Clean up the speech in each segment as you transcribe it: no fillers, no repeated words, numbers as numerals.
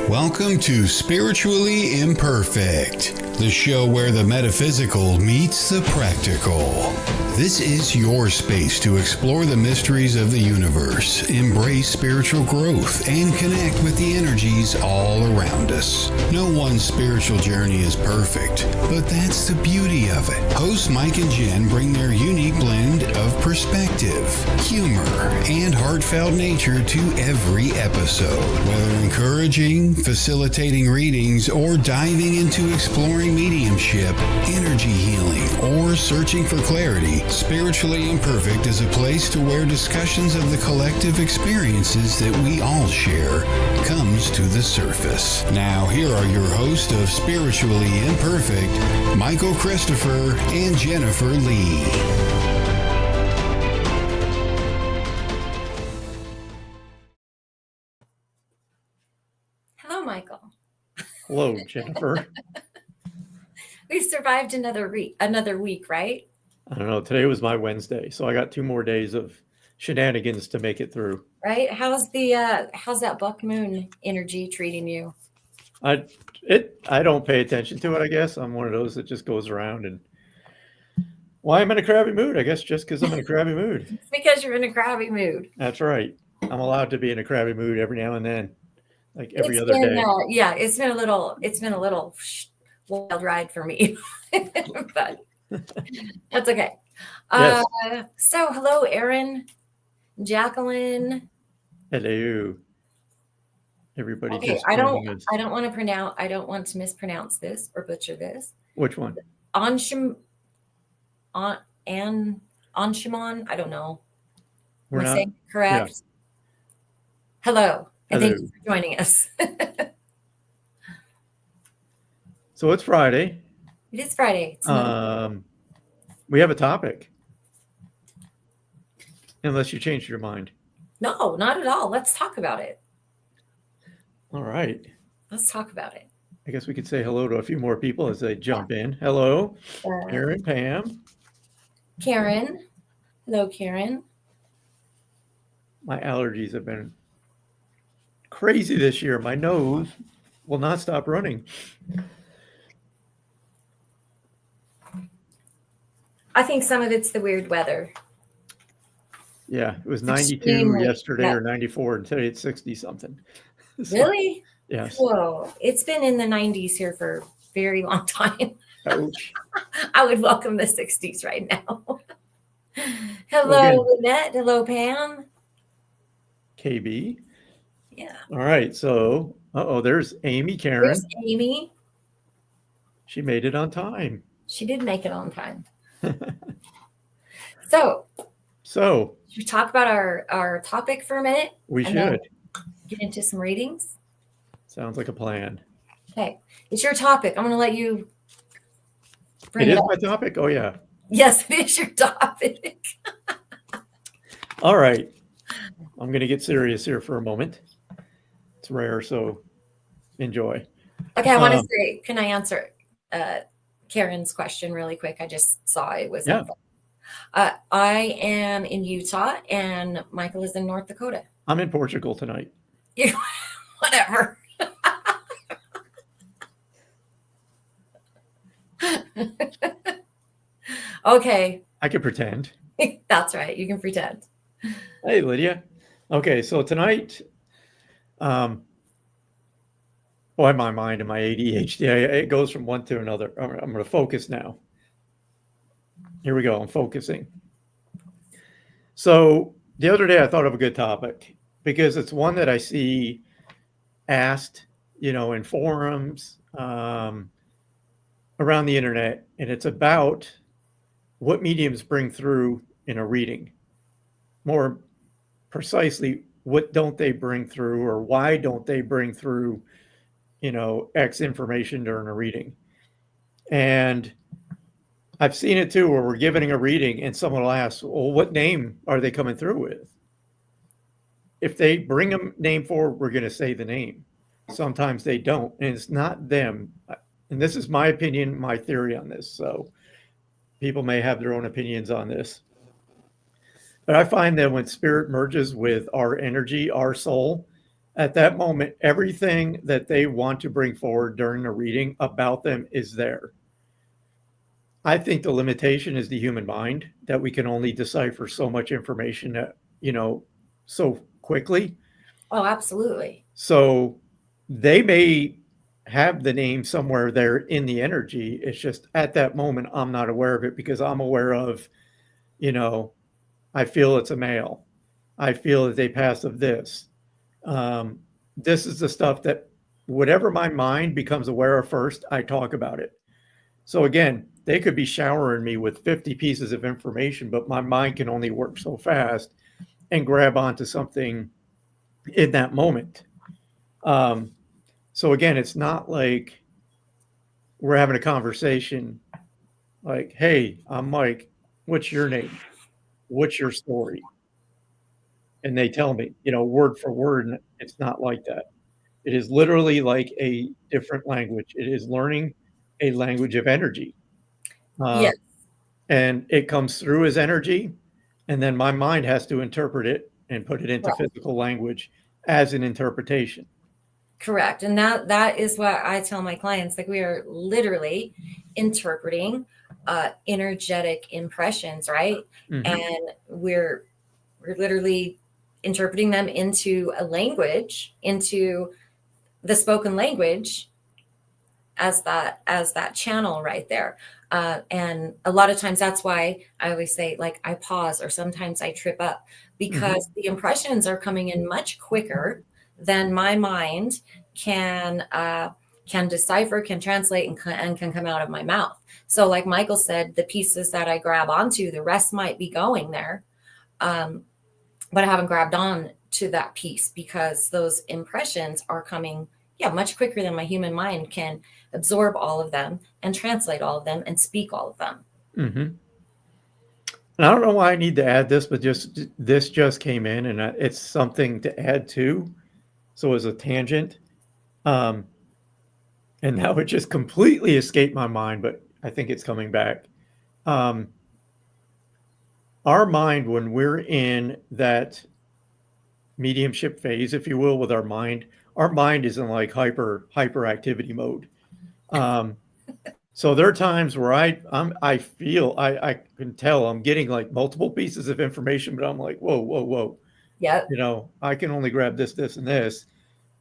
Welcome to Spiritually Imperfect, the show where the metaphysical meets the practical. This is your space to explore the mysteries of the universe, embrace spiritual growth, and connect with the energies all around us. No one spiritual journey is perfect, but that's the beauty of it. Hosts Mike and Jen bring their unique blend of perspective, humor, and heartfelt nature to every episode. Whether encouraging, facilitating readings, or diving into exploring mediumship, energy healing, or searching for clarity, Spiritually Imperfect is a place to where discussions of the collective experiences that we all share comes to the surface. Now, here are your hosts of Spiritually Imperfect, Michael Christopher and Jennifer Lee. Hello, Michael. Hello, Jennifer. We survived another week, right? I don't know. Today was my Wednesday, so I got 2 more days of shenanigans to make it through. Right? How's that buck moon energy treating you? I don't pay attention to it, I guess. I'm one of those that just goes around and why I'm in a crabby mood, I guess just because I'm in a crabby mood. It's because you're in a crabby mood. That's right. I'm allowed to be in a crabby mood every now and then, like every other day. Yeah, it's been a little wild ride for me, but that's okay. Yes. So hello, Aaron, Jacqueline. Hello. Everybody Okay, just I don't want to mispronounce this or butcher this. Which one? Anshiman, I don't know. We're not saying it correct. Yeah. Hello, and thank you for joining us. So it's Friday. It is Friday. We have a topic. Unless you changed your mind. No, not at all. Let's talk about it. All right. Let's talk about it. I guess we could say hello to a few more people as they jump in. Hello, Aaron, Pam. Karen. Hello, Karen. My allergies have been crazy this year. My nose will not stop running. I think some of it's the weird weather. Yeah, it was 92 yesterday or 94, and today it's 60 something. So, really? Yes. Whoa, it's been in the 90s here for a very long time. Ouch. I would welcome the 60s right now. Hello, Lynette. Hello, Pam. KB. Yeah. All right. So, there's Amy Karen. There's Amy. She made it on time. She did make it on time. So, should we talk about our topic for a minute? We should. Get into some readings. Sounds like a plan. Okay. It's your topic. I'm going to let you bring it up. It is my topic? Oh, yeah. Yes, it is your topic. All right. I'm going to get serious here for a moment. It's rare, so enjoy. Okay, I want to say, can I answer Karen's question really quick? I just saw it was. Yeah. I am in Utah, and Michael is in North Dakota. I'm in Portugal tonight. Whatever. Okay. I can pretend. That's right. You can pretend. Hey, Lydia. Okay, so tonight, boy, my mind and my ADHD, it goes from one to another. I'm going to focus now. Here we go. I'm focusing. So the other day I thought of a good topic because it's one that I see asked, in forums around the internet, and it's about what mediums bring through in a reading. More precisely, what don't they bring through, or why don't they bring through, X information during a reading? And I've seen it too, where we're giving a reading and someone will ask, well, what name are they coming through with? If they bring a name forward, we're going to say the name. Sometimes they don't, and it's not them. And this is my opinion, my theory on this. So people may have their own opinions on this. But I find that when spirit merges with our energy, our soul, At that moment, everything that they want to bring forward during the reading about them is there. I think the limitation is the human mind, that we can only decipher so much information that, so quickly. Oh, absolutely. So they may have the name somewhere there in the energy. It's just at that moment, I'm not aware of it because I'm aware of, I feel it's a male. I feel that they pass of this. This is the stuff that whatever my mind becomes aware of first, I talk about it. So again, they could be showering me with 50 pieces of information, but my mind can only work so fast and grab onto something in that moment. So again, it's not like we're having a conversation like, hey, I'm Mike. What's your name? What's your story? And they tell me, word for word. And it's not like that. It is literally like a different language. It is learning a language of energy. Yes. And it comes through as energy. And then my mind has to interpret it and put it into Right. physical language as an interpretation. Correct. And that is what I tell my clients. Like, we are literally interpreting energetic impressions, right? Mhm. And we're literally interpreting them into a language, into the spoken language, as that channel right there. And a lot of times that's why I always say, like, I pause or sometimes I trip up, because the impressions are coming in much quicker than my mind can decipher, can translate, and can come out of my mouth. So like Michael said, the pieces that I grab onto, the rest might be going there. But I haven't grabbed on to that piece because those impressions are coming, much quicker than my human mind can absorb all of them and translate all of them and speak all of them. And I don't know why I need to add this, but this just came in, and it's something to add to. So as a tangent, and now it just completely escaped my mind, but I think it's coming back. Our mind, when we're in that mediumship phase, if you will, with our mind is in like hyperactivity mode. So there are times where I feel I can tell I'm getting like multiple pieces of information, but I'm like, whoa. Yep. I can only grab this, and this.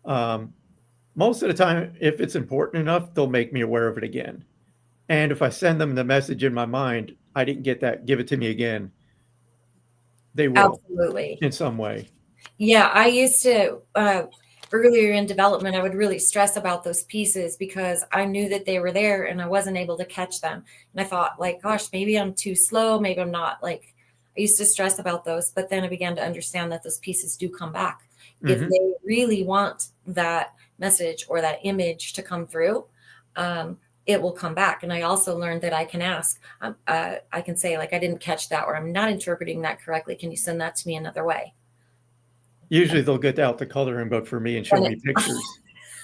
Most of the time, if it's important enough, they'll make me aware of it again. And if I send them the message in my mind, I didn't get that, give it to me again, they will. Absolutely. In some way. Yeah, I used to, earlier in development, I would really stress about those pieces because I knew that they were there and I wasn't able to catch them. And I thought, like, gosh, maybe I'm too slow. Maybe I'm not. Like, I used to stress about those, but then I began to understand that those pieces do come back. If they really want that message or that image to come through, it will come back. And I also learned that I can ask, I can say, like, I didn't catch that, or I'm not interpreting that correctly. Can you send that to me another way? Usually they'll get out the coloring book for me and show me pictures.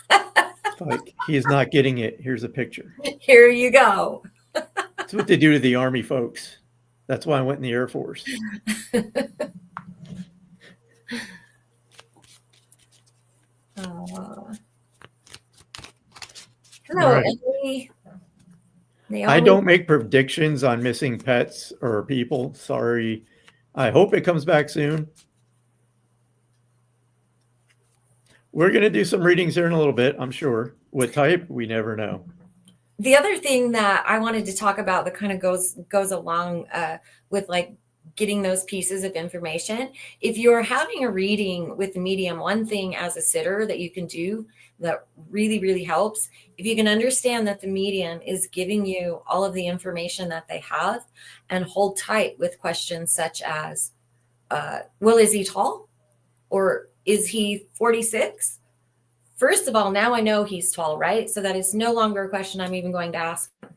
It's like, he is not getting it. Here's a picture. Here you go. That's what they do to the Army folks. That's why I went in the Air Force. Hello, Right. Emily. I don't make predictions on missing pets or people. Sorry. I hope it comes back soon. We're going to do some readings here in a little bit, I'm sure. What type? We never know. The other thing that I wanted to talk about that kind of goes along with like getting those pieces of information. If you're having a reading with the medium, one thing as a sitter that you can do that really, really helps, if you can understand that the medium is giving you all of the information that they have, and hold tight with questions such as, well, is he tall? Or is he 46? First of all, now I know he's tall, right? So that is no longer a question I'm even going to ask him.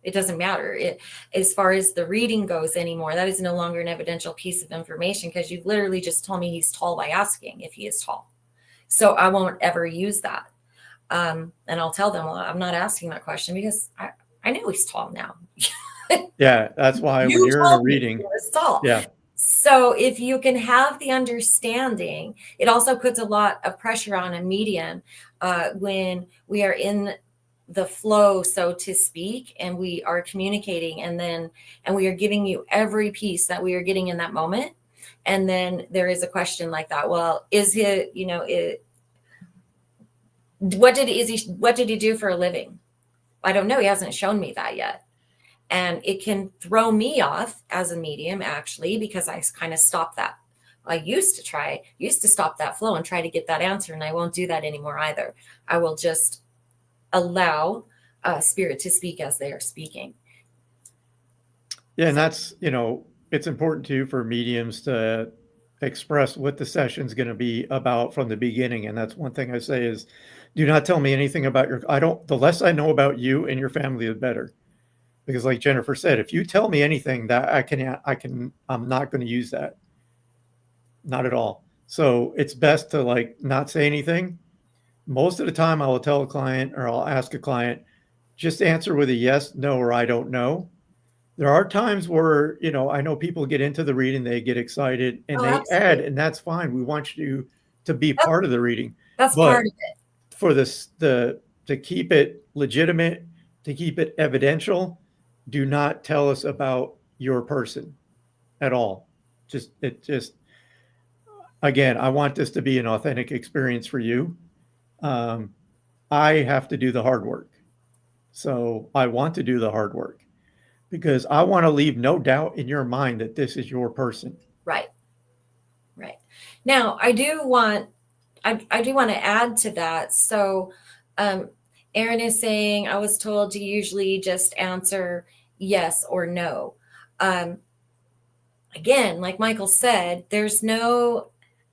It doesn't matter as far as the reading goes anymore. That is no longer an evidential piece of information because you've literally just told me he's tall by asking if he is tall. So I won't ever use that. And I'll tell them, well, I'm not asking that question because I know he's tall now. Yeah, that's why when you're in a reading, he was tall. yeah, So if you can have the understanding, it also puts a lot of pressure on a medium when we are in the flow, so to speak, and we are communicating, and we are giving you every piece that we are getting in that moment. And then there is a question like that. Well, is he, what did he do for a living? I don't know. He hasn't shown me that yet. And it can throw me off as a medium, actually, because I kind of stop that. I used to stop that flow and try to get that answer. And I won't do that anymore either. I will just allow spirit to speak as they are speaking. Yeah. And that's, it's important too for mediums to express what the session's going to be about from the beginning. And that's one thing I say is, do not tell me anything about the less I know about you and your family, the better. Because like Jennifer said, if you tell me anything that I'm not going to use that. Not at all. So it's best to not say anything. Most of the time I will tell a client or I'll ask a client, just answer with a yes, no, or I don't know. There are times where, I know people get into the reading, they get excited and they add, and that's fine. We want you to be part of the reading. That's part of it. For this, to keep it legitimate, to keep it evidential, do not tell us about your person at all. Again, I want this to be an authentic experience for you. I have to do the hard work. So I want to do the hard work because I want to leave no doubt in your mind that this is your person. Right. Right. Now, I do want to add to that. So, Erin is saying, I was told to usually just answer yes or no. Again, like Michael said, there's no,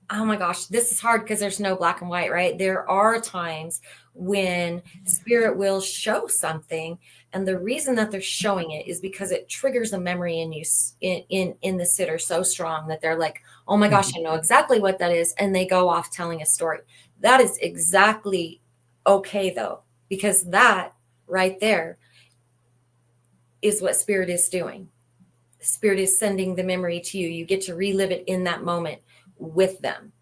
oh my gosh, this is hard because there's no black and white, right? There are times when spirit will show something. And the reason that they're showing it is because it triggers a memory in you, in the sitter so strong that they're like, oh my gosh, I know exactly what that is. And they go off telling a story. That is exactly okay though, because that right there is what spirit is doing. Spirit is sending the memory to you. You get to relive it in that moment with them.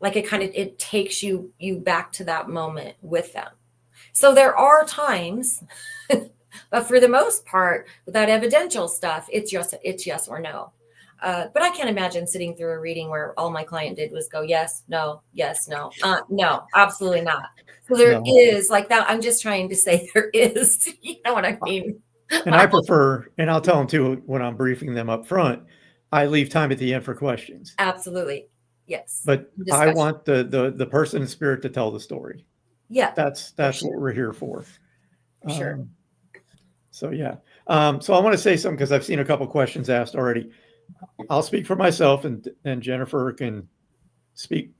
It takes you back to that moment with them. So there are times, but for the most part, with that evidential stuff, it's yes or no. But I can't imagine sitting through a reading where all my client did was go, yes, no, no, absolutely not. So there is like that. I'm just trying to say there is, you know what I mean? And I prefer, and I'll tell them too, when I'm briefing them up front, I leave time at the end for questions. Absolutely. Yes. But I want the person in spirit to tell the story. Yeah. That's what we're here for. Sure. So yeah. So I want to say something because I've seen a couple questions asked already. I'll speak for myself and Jennifer can speak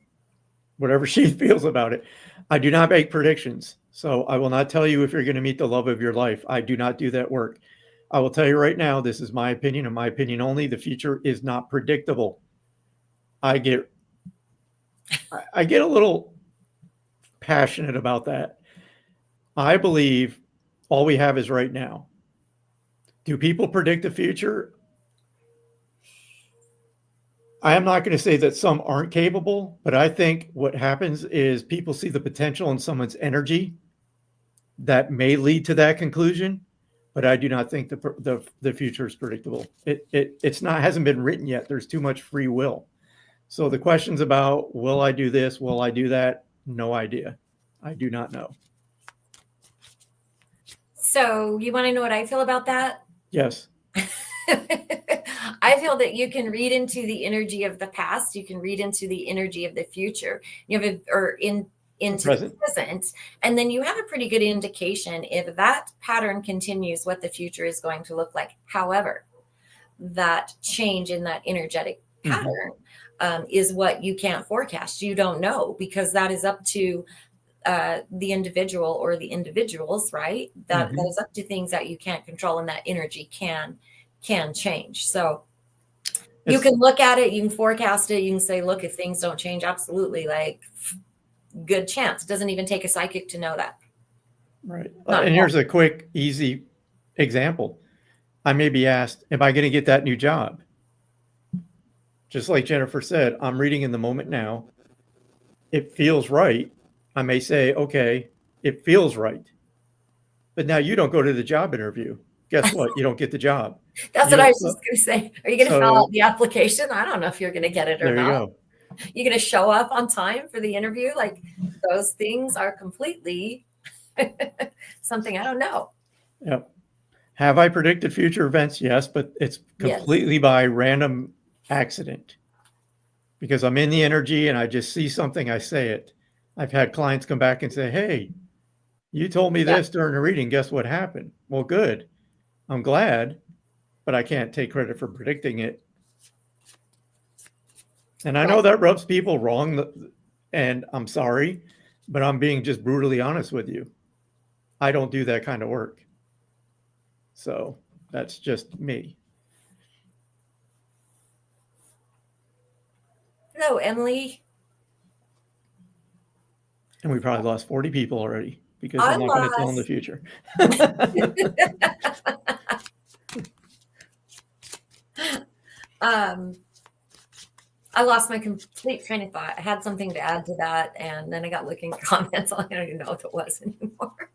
whatever she feels about it. I do not make predictions. So I will not tell you if you're going to meet the love of your life. I do not do that work. I will tell you right now, this is my opinion and my opinion only. The future is not predictable. I get a little passionate about that. I believe all we have is right now. Do people predict the future? I am not going to say that some aren't capable, but I think what happens is people see the potential in someone's energy that may lead to that conclusion, but I do not think the future is predictable. Hasn't been written yet. There's too much free will. So the questions about, will I do this? Will I do that? No idea. I do not know. So you want to know what I feel about that? Yes. I feel that you can read into the energy of the past. You can read into the energy of the future. Into the present. And then you have a pretty good indication if that pattern continues, what the future is going to look like. However, that change in that energetic pattern is what you can't forecast. You don't know, because that is up to the individual or the individuals, right? That is up to things that you can't control, and that energy can change. So you can look at it, you can forecast it, you can say, look, if things don't change, absolutely, like, good chance. It doesn't even take a psychic to know that. Right. And here's a quick, easy example. I may be asked, am I going to get that new job? Just like Jennifer said, I'm reading in the moment now. It feels right. I may say, okay, it feels right. But now you don't go to the job interview. Guess what? You don't get the job. That's You what I don't- was just going to say. Are you going to fill So out the application? I don't know if you're going to get it or there you not. go. You're going to show up on time for the interview? Like, those things are completely something I don't know. Yep. Have I predicted future events? Yes, but it's Yes. completely by random accident. Because I'm in the energy and I just see something, I say it. I've had clients come back and say, hey, you told me this during the reading. Guess what happened? Well, good. I'm glad, but I can't take credit for predicting it. And I know that rubs people wrong, and I'm sorry, but I'm being just brutally honest with you. I don't do that kind of work. So that's just me. Hello, Emily. And we probably lost 40 people already because I'm not going to tell them the future. I lost my complete train of thought. I had something to add to that, and then I got looking at comments. I don't even know what it was anymore.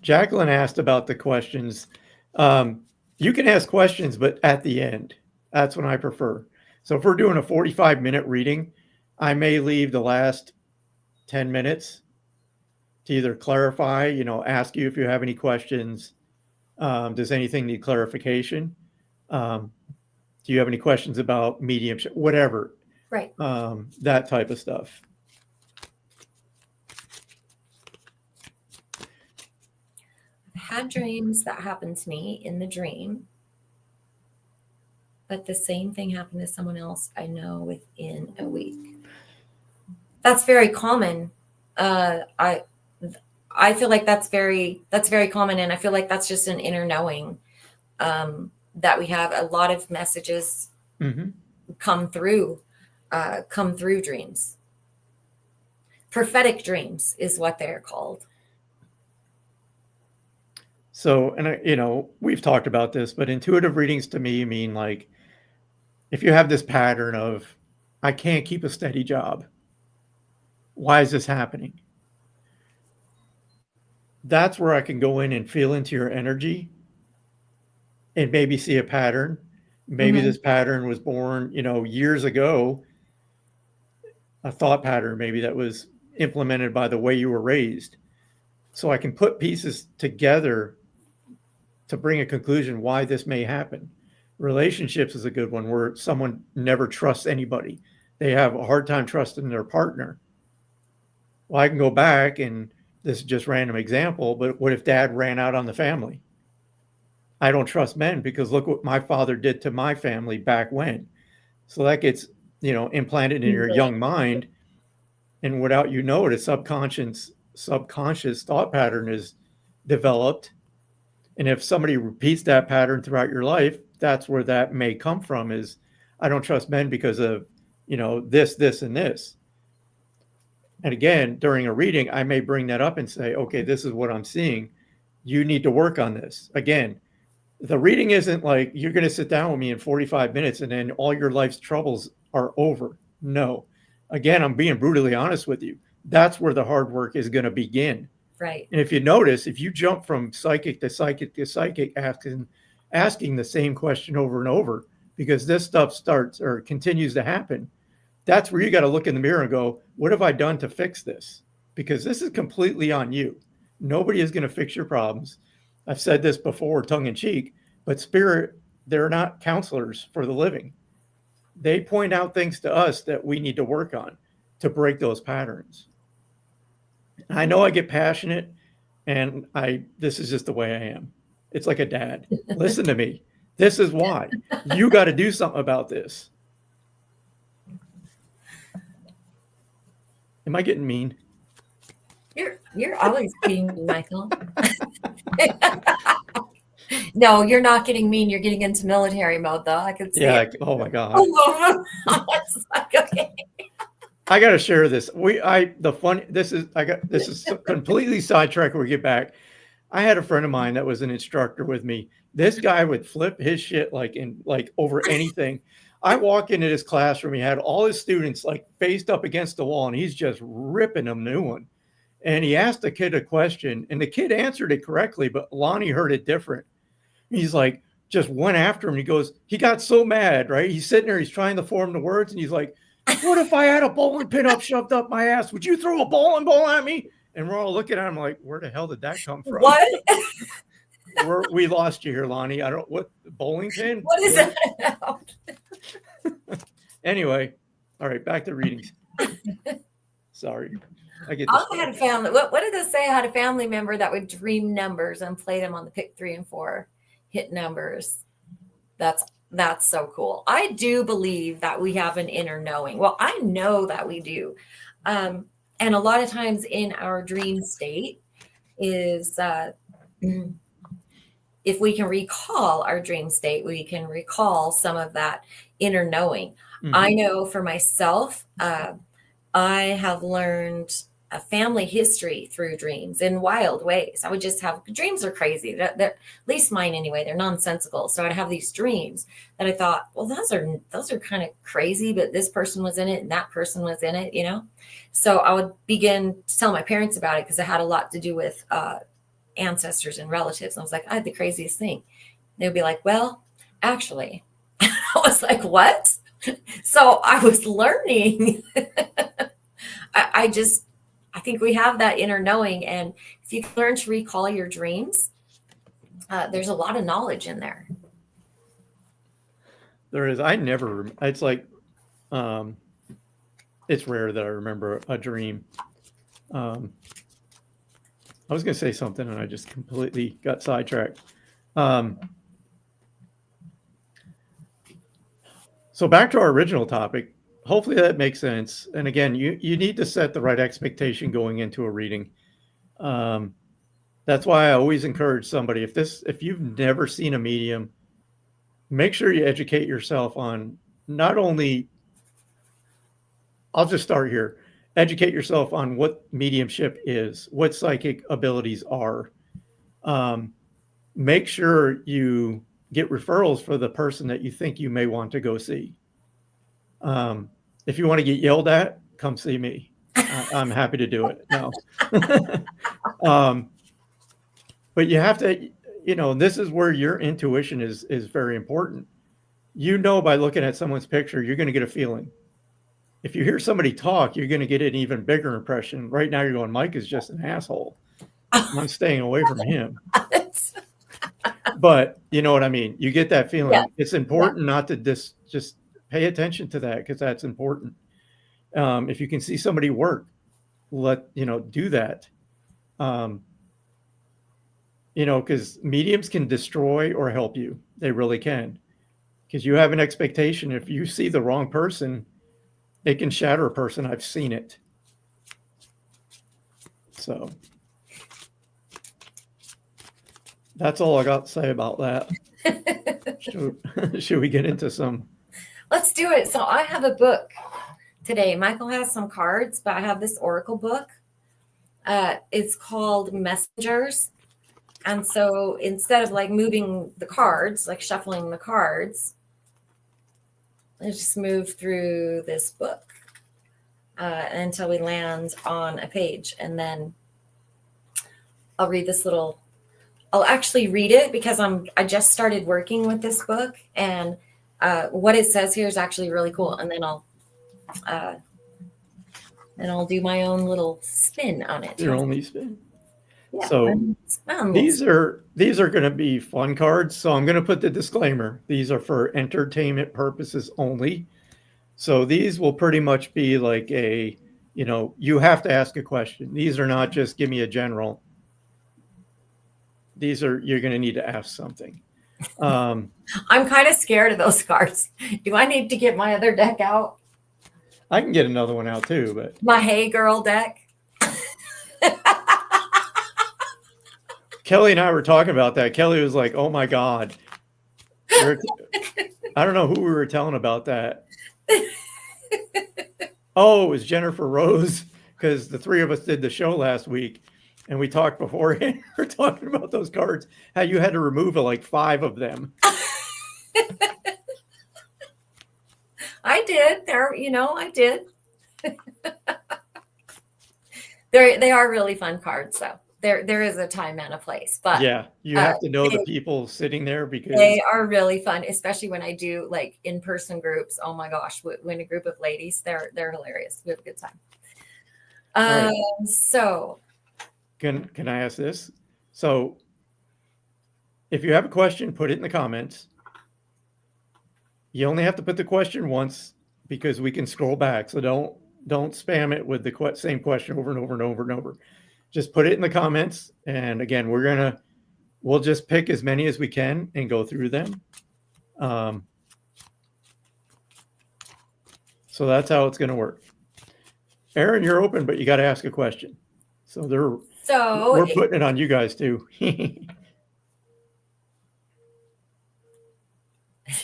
Jacqueline asked about the questions. You can ask questions, but at the end, that's when I prefer. So if we're doing a 45-minute reading, I may leave the last 10 minutes to either clarify, ask you if you have any questions. Does anything need clarification? Do you have any questions about mediumship? Whatever. Right. That type of stuff. I've had dreams that happened to me in the dream, but the same thing happened to someone else I know within a week. That's very common. I feel like that's very common, and I feel like that's just an inner knowing that we have. A lot of messages come through dreams. Prophetic dreams is what they're called. So, and we've talked about this, but intuitive readings to me mean like, if you have this pattern of, I can't keep a steady job. Why is this happening? That's where I can go in and feel into your energy and maybe see a pattern. Maybe this pattern was born, years ago, a thought pattern maybe that was implemented by the way you were raised. So I can put pieces together to bring a conclusion why this may happen. Relationships is a good one where someone never trusts anybody. They have a hard time trusting their partner. Well, I can go back, and this is just random example, but what if dad ran out on the family? I don't trust men because look what my father did to my family back when. So that gets, implanted in your young mind. And without a subconscious thought pattern is developed. And if somebody repeats that pattern throughout your life, that's where that may come from is, I don't trust men because of, this, and this. And again, during a reading, I may bring that up and say, okay, this is what I'm seeing. You need to work on this. Again, the reading isn't like you're going to sit down with me in 45 minutes and then all your life's troubles are over. No. Again, I'm being brutally honest with you. That's where the hard work is going to begin. Right. And if you notice, if you jump from psychic to psychic to psychic, asking the same question over and over, because this stuff starts or continues to happen, that's where you got to look in the mirror and go, what have I done to fix this? Because this is completely on you. Nobody is going to fix your problems. I've said this before, tongue in cheek, but spirit, they're not counselors for the living. They point out things to us that we need to work on to break those patterns. I know I get passionate, and this is just the way I am. It's like a dad. Listen to me. This is why. You got to do something about this. Am I getting mean? You're always being mean, Michael. No, you're not getting mean. You're getting into military mode, though. I can see it. Oh my God. It's like, okay. I got to share this. This is completely sidetracked when we get back. I had a friend of mine that was an instructor with me. This guy would flip his shit like over anything. I walk into this classroom, he had all his students like faced up against the wall, and he's just ripping them new one. And he asked the kid a question, and the kid answered it correctly, but Lonnie heard it different. He's like, just went after him. He goes, he got so mad, right? He's sitting there, he's trying to form the words, and he's like, what if I had a bowling pin up shoved up my ass? Would you throw a bowling ball at me? And we're all looking at him like, where the hell did that come from? What? We lost you here, Lonnie. I don't, what, bowling pin? What is that about? Anyway, all right, back to readings. Sorry. I had a family. What did they say? I had a family member that would dream numbers and play them on the pick 3 and 4 hit numbers. That's so cool. I do believe that we have an inner knowing. Well, I know that we do. And a lot of times in our dream state is if we can recall our dream state, we can recall some of that inner knowing. Mm-hmm. I know for myself, I have learned a family history through dreams in wild ways. I would just have dreams are crazy. They're, at least mine anyway. They're nonsensical. So I'd have these dreams that I thought, well, those are kind of crazy, but this person was in it and that person was in it, you know? So I would begin to tell my parents about it because it had a lot to do with ancestors and relatives. And I was like, I had the craziest thing. They would be like, well, actually, I was like, what? So I was learning. I think we have that inner knowing. And if you learn to recall your dreams, there's a lot of knowledge in there. There is. It's like, it's rare that I remember a dream. I was going to say something and I just completely got sidetracked. So back to our original topic. Hopefully that makes sense. And again, you need to set the right expectation going into a reading. That's why I always encourage somebody, if you've never seen a medium, make sure you educate yourself on not only, I'll just start here, educate yourself on what mediumship is, what psychic abilities are. Make sure you get referrals for the person that you think you may want to go see. If you want to get yelled at, come see me. I'm happy to do it. No. But you have to, this is where your intuition is very important. By looking at someone's picture, you're going to get a feeling. If you hear somebody talk, you're going to get an even bigger impression. Right now you're going, Mike is just an asshole. I'm staying away from him. But you know what I mean? You get that feeling. Yeah. It's important not to just pay attention to that because that's important. If you can see somebody work, do that. Because mediums can destroy or help you. They really can. Because you have an expectation. If you see the wrong person, it can shatter a person. I've seen it. So that's all I got to say about that. Should we get into some? Let's do it. So I have a book today. Michael has some cards, but I have this oracle book. It's called Messengers. And so instead of like moving the cards, like shuffling the cards, I just move through this book until we land on a page. And then I'll read this I'll actually read it because I just started working with this book, and what it says here is actually really cool. And then I'll do my own little spin on it. Your only spin. Yeah, so these are going to be fun cards. So I'm going to put the disclaimer. These are for entertainment purposes only. So these will pretty much be like you have to ask a question. These are not just give me a general. You're going to need to ask something. I'm kind of scared of those cards. Do I need to get my other deck out? I can get another one out too, but my Hey Girl deck. Kelly and I were talking about that. Kelly was like, oh my God. I don't know who we were telling about that. Oh, it was Jennifer Rose, because the three of us did the show last week. and we talked before. We're talking about those cards, how you had to remove like 5 of them. I did. I did. They are really fun cards, though. There is a time and a place, but yeah, you have to know the people sitting there because they are really fun, especially when I do like in-person groups. Oh my gosh, when a group of ladies, they're hilarious. We have a good time. Right. So can I ask this? So if you have a question, put it in the comments. You only have to put the question once because we can scroll back. So don't spam it with the same question over and over and over and over. Just put it in the comments. And again, we'll just pick as many as we can and go through them. So that's how it's going to work. Aaron, you're open, but you got to ask a question. So we're putting it on you guys too.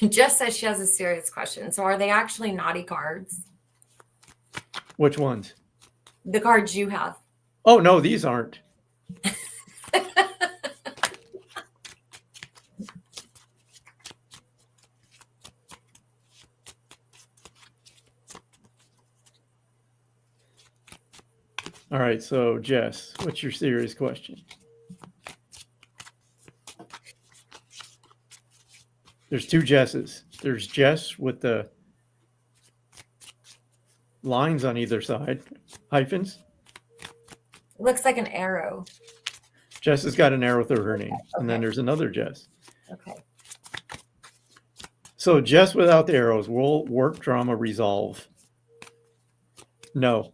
Jess says she has a serious question. So are they actually naughty cards? Which ones? The cards you have. Oh, no, these aren't. All right, so Jess, what's your serious question? There's 2 Jesses. There's Jess with the lines on either side, hyphens. It looks like an arrow. Jess has got an arrow through her name. Okay. And then there's another Jess. Okay. So Jess without the arrows, will work drama resolve? No.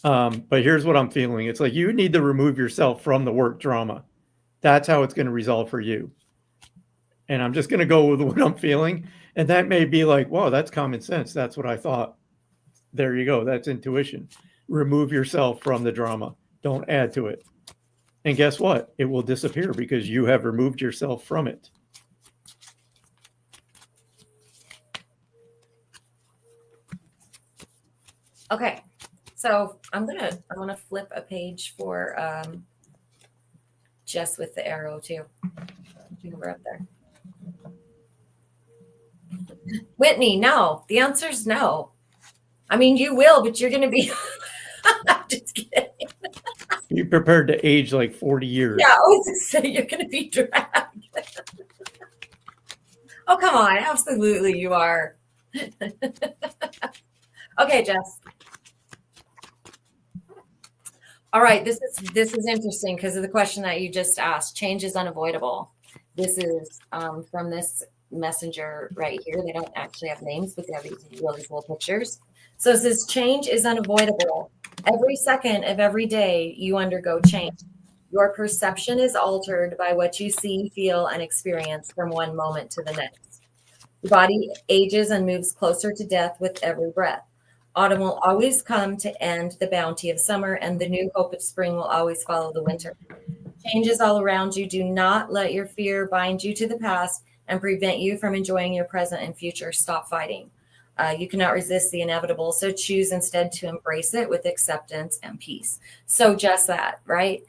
But here's what I'm feeling. It's like you need to remove yourself from the work drama. That's how it's going to resolve for you. And I'm just going to go with what I'm feeling. And that may be like, whoa, that's common sense. That's what I thought. There you go. That's intuition. Remove yourself from the drama. Don't add to it. And guess what? It will disappear because you have removed yourself from it. Okay. So I'm gonna flip a page for Jess with the arrow too. We're up there. Whitney, no. The answer is no. I mean, you will, but you're going to be. Just kidding. You're prepared to age like 40 years. Yeah, I was just saying you're going to be dragged. Oh, come on. Absolutely, you are. Okay, Jess. All right, this is interesting because of the question that you just asked. Change is unavoidable. This is from this messenger right here. They don't actually have names, but they have these really cool pictures. So it says, change is unavoidable. Every second of every day, you undergo change. Your perception is altered by what you see, feel, and experience from one moment to the next. The body ages and moves closer to death with every breath. Autumn will always come to end the bounty of summer, and the new hope of spring will always follow the winter. Changes all around you. Do not let your fear bind you to the past and prevent you from enjoying your present and future. Stop fighting. You cannot resist the inevitable, so choose instead to embrace it with acceptance and peace. So just that, right?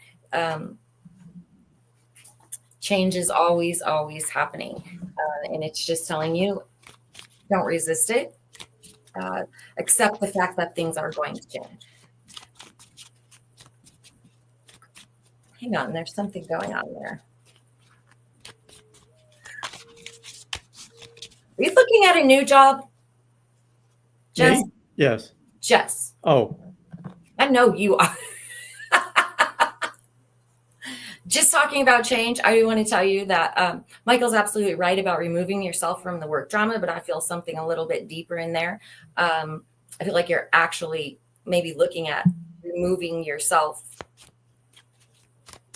Change is always, always happening. And it's just telling you, don't resist it. Accept the fact that things are going to change. Hang on, there's something going on there. Are you looking at a new job? Jess? Me? Yes. Jess. Oh. I know you are. Just talking about change, I want to tell you that Michael's absolutely right about removing yourself from the work drama, but I feel something a little bit deeper in there. I feel like you're actually maybe looking at removing yourself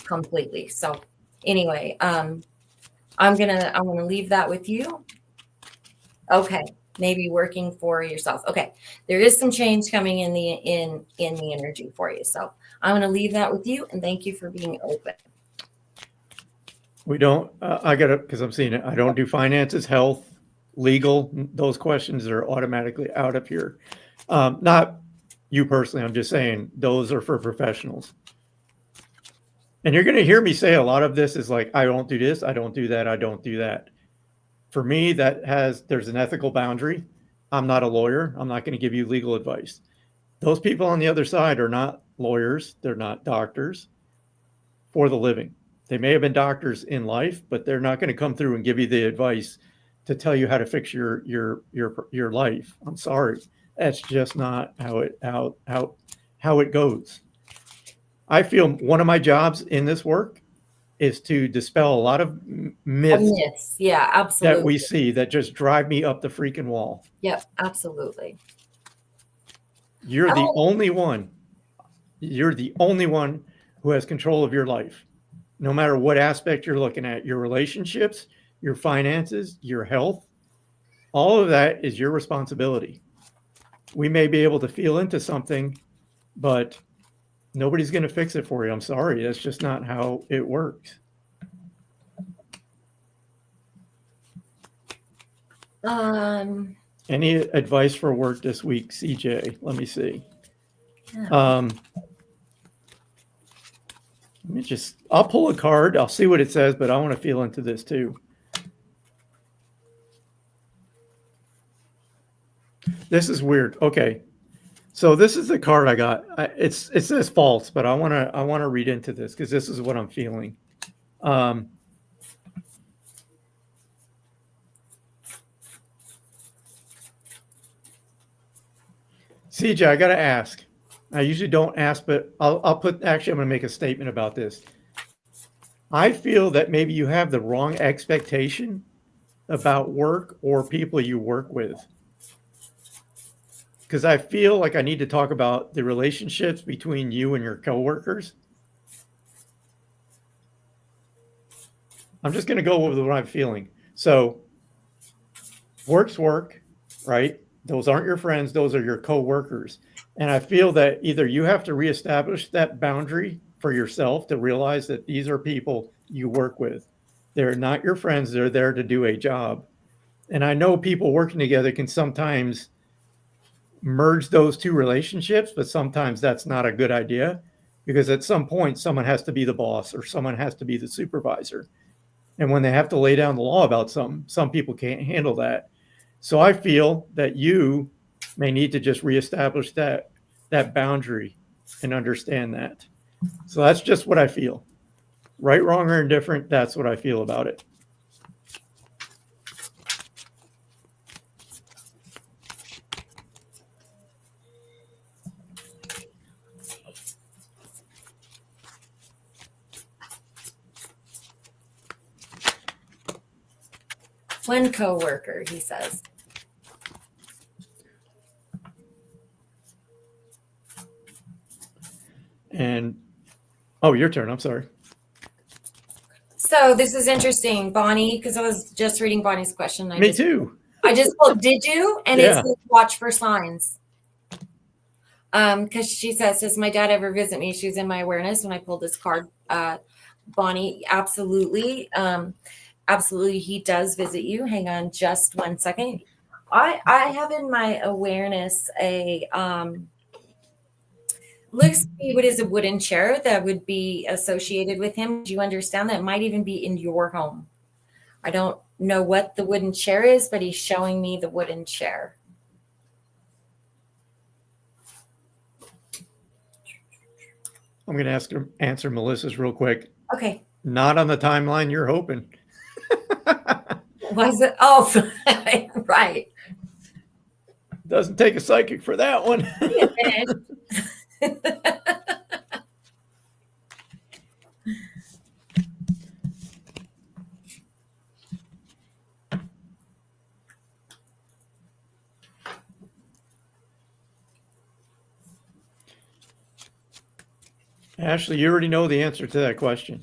completely. So anyway, I'm gonna leave that with you. Okay, maybe working for yourself. Okay, there is some change coming in the energy for you. So I'm gonna leave that with you, and thank you for being open. We don't, I got to, because I'm seeing it, I don't do finances, health, legal. Those questions are automatically out of here. Not you personally, I'm just saying those are for professionals. And you're going to hear me say a lot of this is like, I don't do this, I don't do that, I don't do that. For me, there's an ethical boundary. I'm not a lawyer. I'm not going to give you legal advice. Those people on the other side are not lawyers. They're not doctors for the living. They may have been doctors in life, but they're not going to come through and give you the advice to tell you how to fix your life. I'm sorry. That's just not how it goes. I feel one of my jobs in this work is to dispel a lot of myths. Yeah, absolutely. That we see that just drive me up the freaking wall. Yep, absolutely. You're the only one. You're the only one who has control of your life. No matter what aspect you're looking at, your relationships, your finances, your health, all of that is your responsibility. We may be able to feel into something, but nobody's going to fix it for you. I'm sorry. That's just not how it works. Any advice for work this week, CJ? Let me see. Yeah. I'll pull a card. I'll see what it says, but I want to feel into this too. This is weird. Okay. So this is the card I got. It says false, but I want to read into this because this is what I'm feeling. CJ, I got to ask. I usually don't ask, but I'm going to make a statement about this. I feel that maybe you have the wrong expectation about work or people you work with. Because I feel like I need to talk about the relationships between you and your coworkers. I'm just going to go with what I'm feeling. So work's work, right? Those aren't your friends. Those are your coworkers. And I feel that either you have to reestablish that boundary for yourself to realize that these are people you work with. They're not your friends. They're there to do a job. And I know people working together can sometimes merge those two relationships, but sometimes that's not a good idea because at some point someone has to be the boss or someone has to be the supervisor. And when they have to lay down the law about something, some people can't handle that. So I feel that you may need to just reestablish that boundary and understand that. So that's just what I feel. Right, wrong, or indifferent, that's what I feel about it. One coworker, he says. And, oh, your turn. I'm sorry. So this is interesting, Bonnie, because I was just reading Bonnie's question. Me too. I just pulled, did you? And Yeah. It says watch for signs. Because she says, does my dad ever visit me? She was in my awareness when I pulled this card. Bonnie, absolutely. Absolutely, he does visit you. Hang on just 1 second. I have in my awareness a looks to me what is a wooden chair that would be associated with him. Do you understand that? It might even be in your home. I don't know what the wooden chair is, but he's showing me the wooden chair. I'm going to answer Melissa's real quick. Okay. Not on the timeline you're hoping. Was it? Oh, right. Doesn't take a psychic for that one. Ashley, you already know the answer to that question.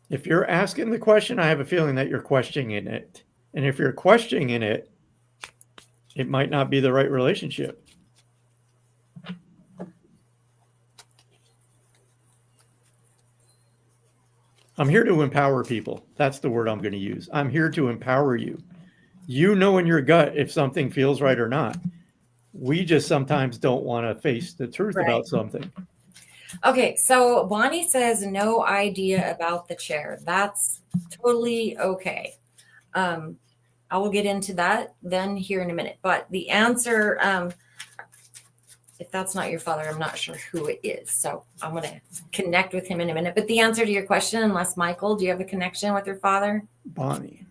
If you're asking the question, I have a feeling that you're questioning it. And if you're questioning it, it might not be the right relationship. I'm here to empower people. That's the word I'm going to use. I'm here to empower you. You know in your gut if something feels right or not. We just sometimes don't want to face the truth about something. Okay, so Bonnie says no idea about the chair. That's totally okay. I will get into that then here in a minute. But the answer, if that's not your father, I'm not sure who it is. So I'm going to connect with him in a minute. But the answer to your question, unless Michael, do you have a connection with your father? Bonnie.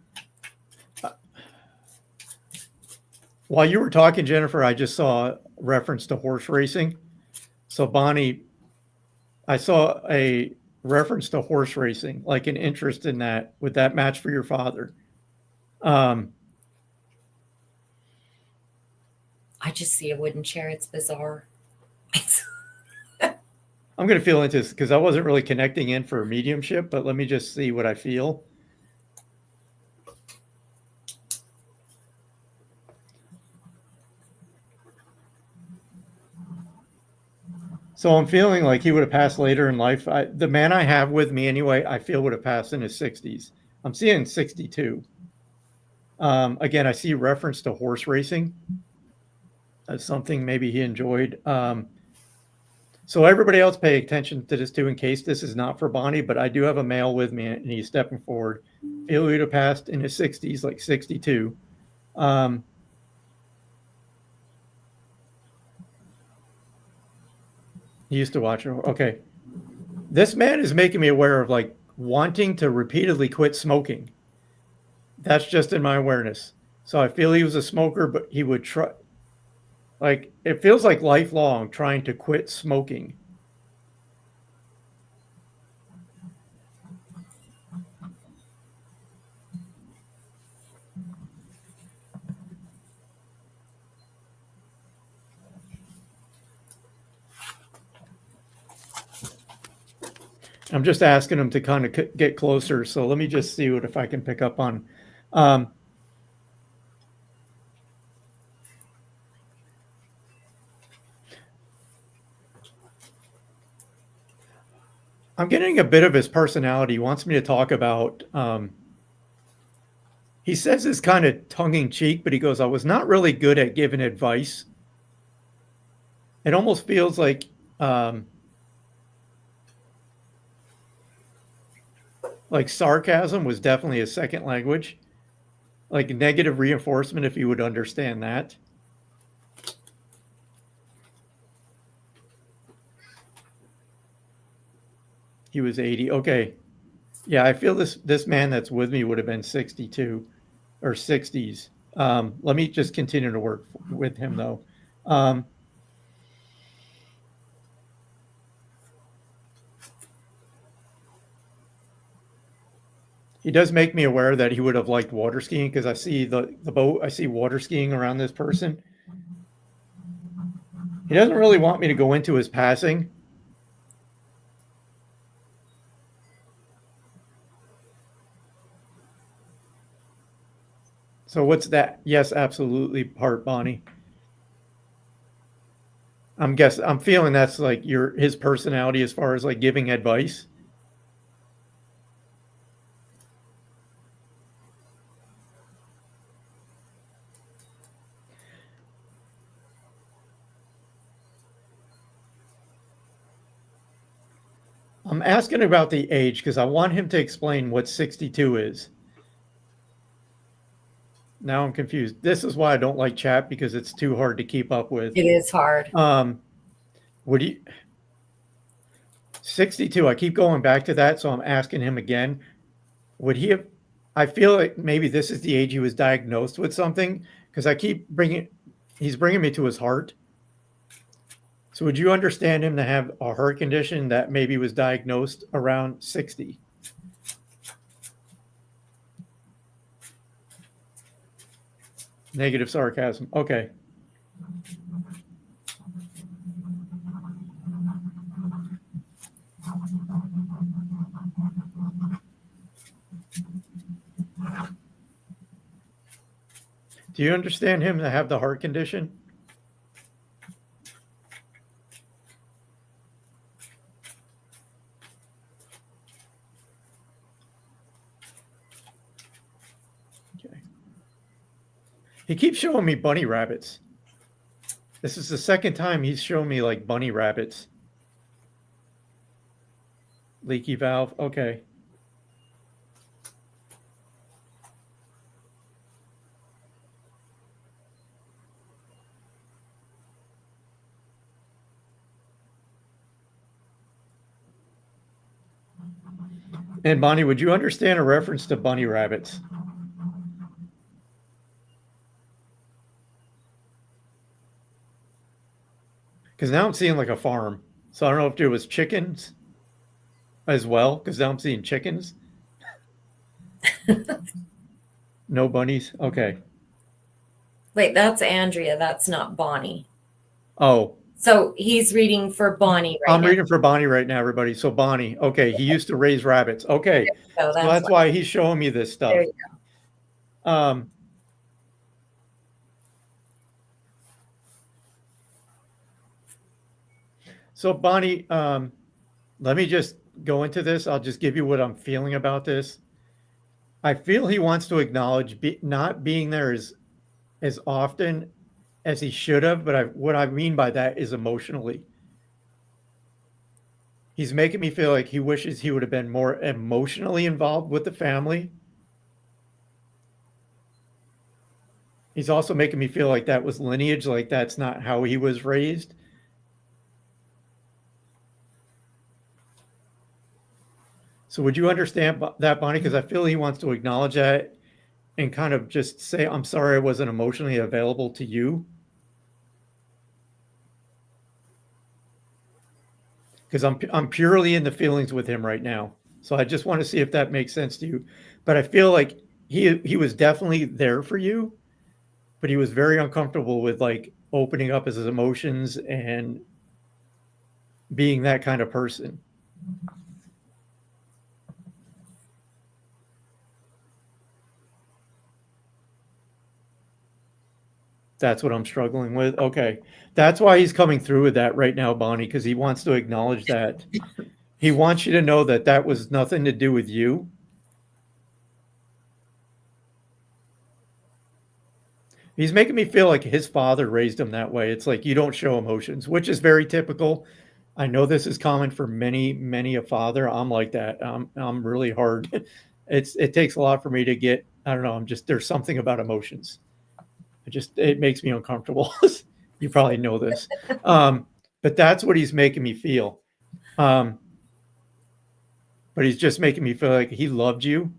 While you were talking, Jennifer, I just saw a reference to horse racing. So Bonnie, I saw a reference to horse racing, like an interest in that. Would that match for your father? I just see a wooden chair. It's bizarre. I'm going to feel into this because I wasn't really connecting in for mediumship, but let me just see what I feel. So I'm feeling like he would have passed later in life. The man I have with me anyway, I feel would have passed in his 60s. I'm seeing 62. Again, I see reference to horse racing as something maybe he enjoyed. So everybody else pay attention to this too, in case this is not for Bonnie, but I do have a male with me and he's stepping forward. He would have passed in his 60s, like 62. He used to watch it. Okay. This man is making me aware of like wanting to repeatedly quit smoking. That's just in my awareness. So I feel he was a smoker, but he would try, like, it feels like lifelong trying to quit smoking. I'm just asking him to kind of get closer. So let me just see what if I can pick up on. I'm getting a bit of his personality. He wants me to talk about. He says it's kind of tongue in cheek, but he goes, "I was not really good at giving advice." It almost feels like sarcasm was definitely a second language, like negative reinforcement, if you would understand that. He was 80. Okay. Yeah, I feel this man that's with me would have been 62 or 60s. Let me just continue to work with him, though. He does make me aware that he would have liked water skiing because I see the boat. I see water skiing around this person. He doesn't really want me to go into his passing. So what's that? Yes, absolutely, part Bonnie. I'm feeling that's like his personality as far as like giving advice. I'm asking about the age because I want him to explain what 62 is. Now I'm confused. This is why I don't like chat because it's too hard to keep up with. It is hard. Would you 62? I keep going back to that, so I'm asking him again. Would he have? I feel like maybe this is the age he was diagnosed with something because I keep he's bringing me to his heart. So would you understand him to have a heart condition that maybe was diagnosed around 60? Negative sarcasm. Okay. Do you understand him to have the heart condition? Okay. He keeps showing me bunny rabbits. This is the second time he's shown me like bunny rabbits. Leaky valve. Okay. And Bonnie, would you understand a reference to bunny rabbits? Because now I'm seeing like a farm. So I don't know if there was chickens as well, because now I'm seeing chickens. No bunnies. Okay. Wait, that's Andrea. That's not Bonnie. Oh, So he's reading for Bonnie right I'm now. reading for Bonnie right now, everybody. So Bonnie, okay, he used to raise rabbits. Okay, So so that's why he's showing me this stuff. There you go. So Bonnie, let me just go into this. I'll just give you what I'm feeling about this. I feel he wants to acknowledge not being there as often as he should have, but what I mean by that is emotionally. He's making me feel like he wishes he would have been more emotionally involved with the family. He's also making me feel like that was lineage, like that's not how he was raised. So would you understand that, Bonnie? Because I feel he wants to acknowledge that and kind of just say, I'm sorry I wasn't emotionally available to you. Because I'm purely in the feelings with him right now. So I just want to see if that makes sense to you. But I feel like he was definitely there for you, but he was very uncomfortable with like opening up his emotions and being that kind of person. That's what I'm struggling with. Okay. That's why he's coming through with that right now, Bonnie, because he wants to acknowledge that. He wants you to know that that was nothing to do with you. He's making me feel like his father raised him that way. It's like you don't show emotions, which is very typical. I know this is common for many a father. I'm like that. I'm really hard. It takes a lot for me to get, I don't know, there's something about emotions. It makes me uncomfortable. You probably know this. But that's what he's making me feel. But he's just making me feel like he loved you.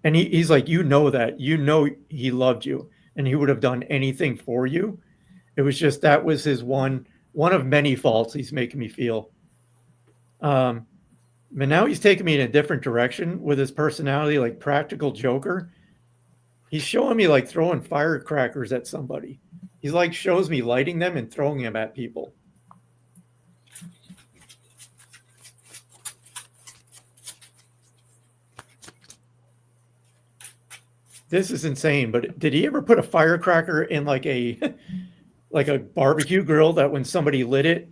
And he's like, that, he loved you and he would have done anything for you. It was just, that was his one of many faults he's making me feel. But now he's taking me in a different direction with his personality, like practical joker. He's showing me like throwing firecrackers at somebody. He's like shows me lighting them and throwing them at people. This is insane, but did he ever put a firecracker in like a barbecue grill that when somebody lit it?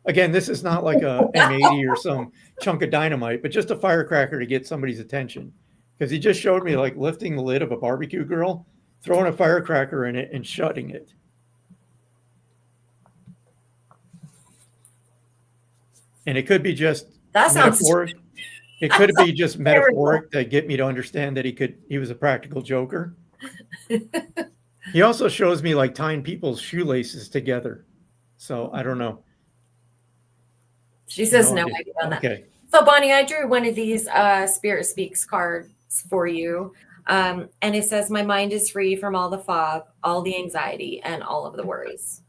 Again, this is not like a M80 or some chunk of dynamite, but just a firecracker to get somebody's attention. Because he just showed me like lifting the lid of a barbecue grill, throwing a firecracker in it and shutting it. And it could be just metaphoric. It could be just metaphoric to get me to understand that he was a practical joker. He also shows me like tying people's shoelaces together. So I don't know. She says no idea on that. Okay. So Bonnie, I drew one of these Spirit Speaks cards for you. And it says, my mind is free from all the fog, all the anxiety, and all of the worries.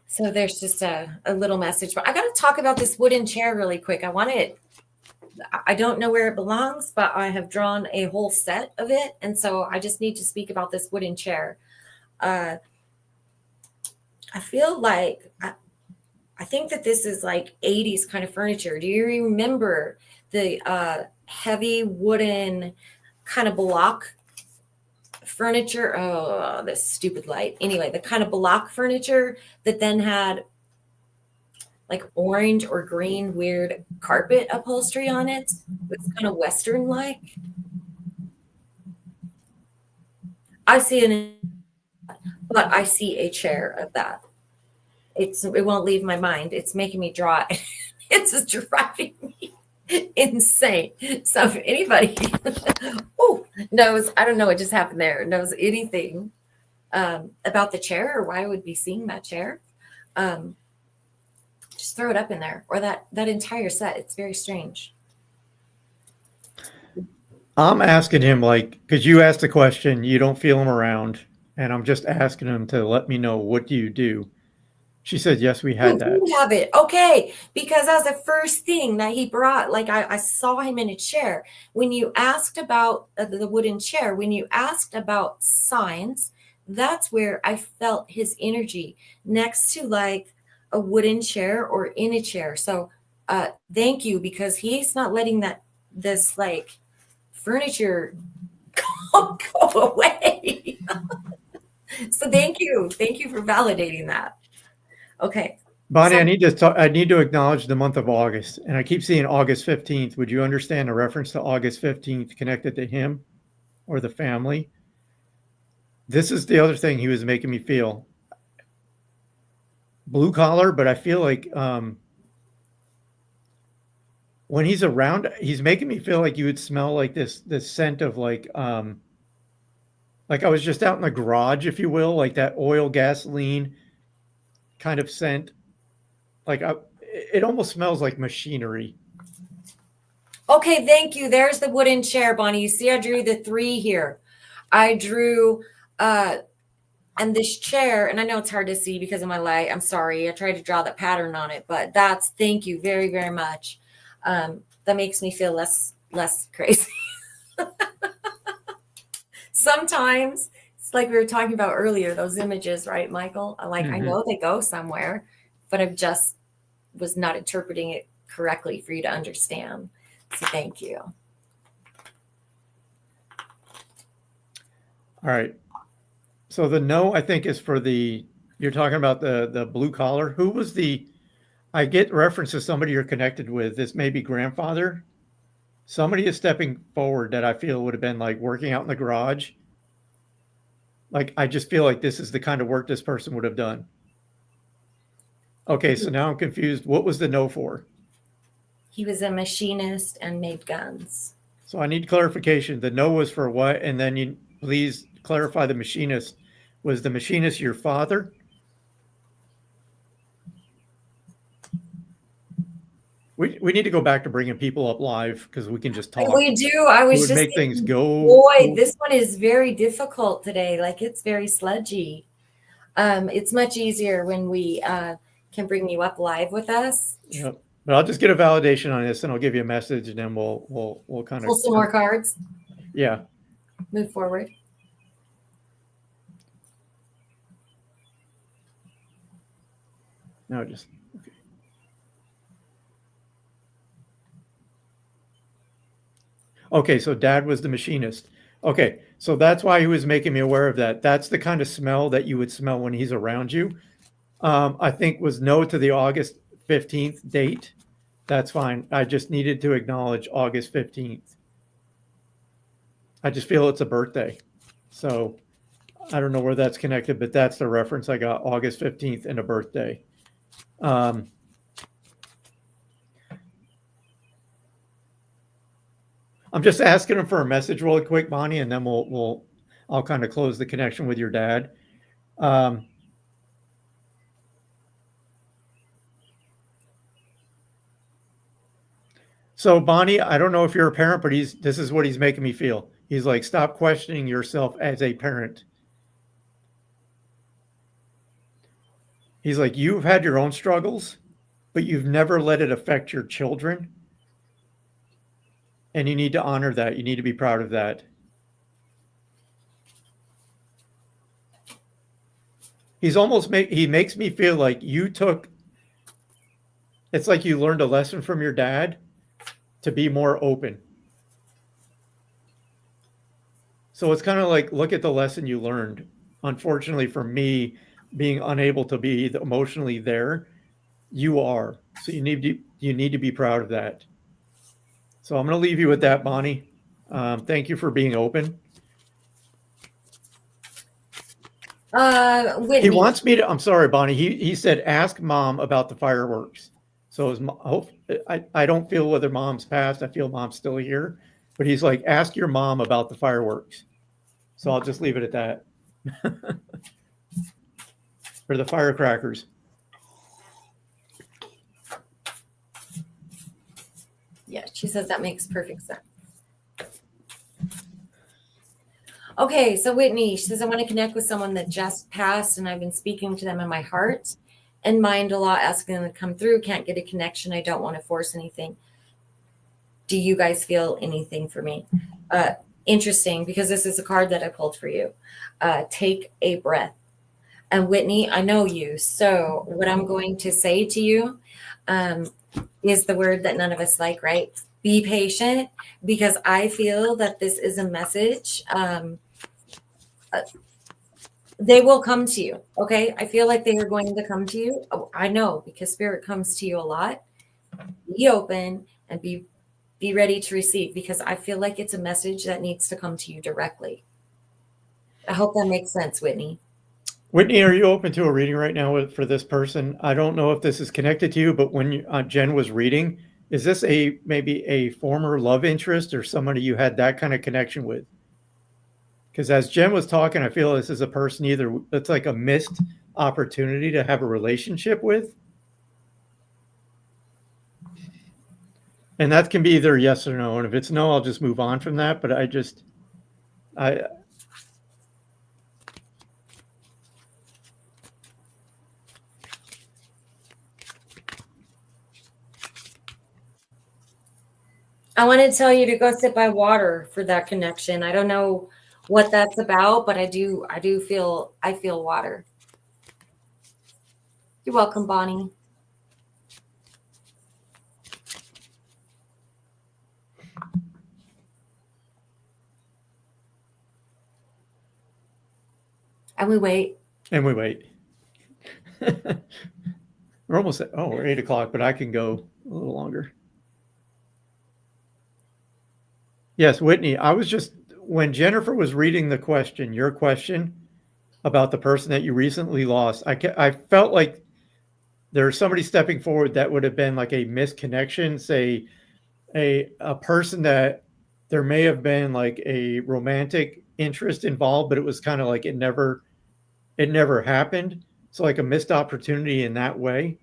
So there's just a little message. But I got to talk about this wooden chair really quick. I don't know where it belongs, but I have drawn a whole set of it. And so I just need to speak about this wooden chair. I feel like, I think that this is like 80s kind of furniture. Do you remember the heavy wooden kind of block furniture? Oh, this stupid light. Anyway, the kind of block furniture that then had like orange or green weird carpet upholstery on it. It's kind of Western-like. I see but I see a chair of that. It won't leave my mind. It's making me draw it. It's driving me insane. So if anybody knows, I don't know what just happened there, knows anything about the chair or why I would be seeing that chair, just throw it up in there, or that entire set. It's very strange. I'm asking him, like, because you asked the question, you don't feel him around, and I'm just asking him to let me know, what do you do? She said, yes, we had that. You have it. Okay. Because as the first thing that he brought, like I saw him in a chair. When you asked about the wooden chair, when you asked about signs, that's where I felt his energy next to like a wooden chair or in a chair. So thank you, because he's not letting this like furniture go away. So thank you for validating that. Okay, Bonnie, I need to acknowledge the month of August, and I keep seeing August 15th. Would you understand a reference to August 15th connected to him or the family? This is the other thing he was making me feel. Blue collar, but I feel like when he's around, he's making me feel like you would smell like this scent of like I was just out in the garage, if you will, like that oil gasoline kind of scent. Like it almost smells like machinery. Okay, thank you. There's the wooden chair, Bonnie. You see, I drew the 3 here. I drew and this chair, and I know it's hard to see because of my light. I'm sorry. I tried to draw the pattern on it, but thank you very, very much. That makes me feel less crazy. Sometimes it's like we were talking about earlier, those images, right, Michael? I know they go somewhere, but I just was not interpreting it correctly for you to understand. So thank you. All right. So the no, I think, is for you're talking about the blue collar. Who was I get reference to somebody you're connected with. This may be grandfather. Somebody is stepping forward that I feel would have been like working out in the garage. Like, I just feel like this is the kind of work this person would have done. Okay, so now I'm confused. What was the no for? He was a machinist and made guns. So I need clarification. The no was for what? And then you please clarify the machinist. Was the machinist your father? We need to go back to bringing people up live because we can just talk. We do. I was just make things go. Boy, this one is very difficult today. Like, it's very sludgy. It's much easier when we can bring you up live with us. Yep. But I'll just get a validation on this, and I'll give you a message, and then we'll kind of pull some more cards. Yeah. Move forward. No, just okay. Okay, so Dad was the machinist. Okay, so that's why he was making me aware of that. That's the kind of smell that you would smell when he's around you. I think was no to the August 15th date. That's fine. I just needed to acknowledge August 15th. I just feel it's a birthday. So I don't know where that's connected, but that's the reference I got, August 15th and a birthday. I'm just asking him for a message really quick, Bonnie, and then I'll kind of close the connection with your dad. So Bonnie, I don't know if you're a parent, but this is what he's making me feel. He's like, stop questioning yourself as a parent. He's like, you've had your own struggles, but you've never let it affect your children. And you need to honor that. You need to be proud of that. He makes me feel like it's like you learned a lesson from your dad to be more open. So it's kind of like, look at the lesson you learned. Unfortunately for me, being unable to be emotionally there, you are. So you need to be proud of that. So I'm going to leave you with that, Bonnie. Thank you for being open. Whitney. He wants me to, I'm sorry, Bonnie. He said, ask Mom about the fireworks. So I don't feel whether mom's passed. I feel mom's still here. But he's like, ask your mom about the fireworks. So I'll just leave it at that. Or the firecrackers. Yeah, she says that makes perfect sense. Okay, so Whitney, she says, I want to connect with someone that just passed, and I've been speaking to them in my heart and mind a lot, asking them to come through. Can't get a connection. I don't want to force anything. Do you guys feel anything for me? Interesting, because this is a card that I pulled for you. Take a breath. And Whitney, I know you. So what I'm going to say to you is the word that none of us like, right? Be patient, because I feel that this is a message. They will come to you. Okay. I feel like they are going to come to you. Oh, I know, because spirit comes to you a lot. Be open and be ready to receive, because I feel like it's a message that needs to come to you directly. I hope that makes sense, Whitney. Whitney, are you open to a reading right now for this person? I don't know if this is connected to you, but when Jen was reading, is this maybe a former love interest or somebody you had that kind of connection with? Because as Jen was talking, I feel this is a person either that's like a missed opportunity to have a relationship with. And that can be either yes or no. And if it's no, I'll just move on from that. But I want to tell you to go sit by water for that connection. I don't know what that's about, but I feel water. You're welcome, Bonnie. And we wait. And we wait. We're almost at, we're 8 o'clock, but I can go a little longer. Yes, Whitney, I was just, when Jennifer was reading the question, your question about the person that you recently lost, I felt like there's somebody stepping forward that would have been like a misconnection, say a person that there may have been like a romantic interest involved, but it was kind of like it never happened. So like a missed opportunity in that way.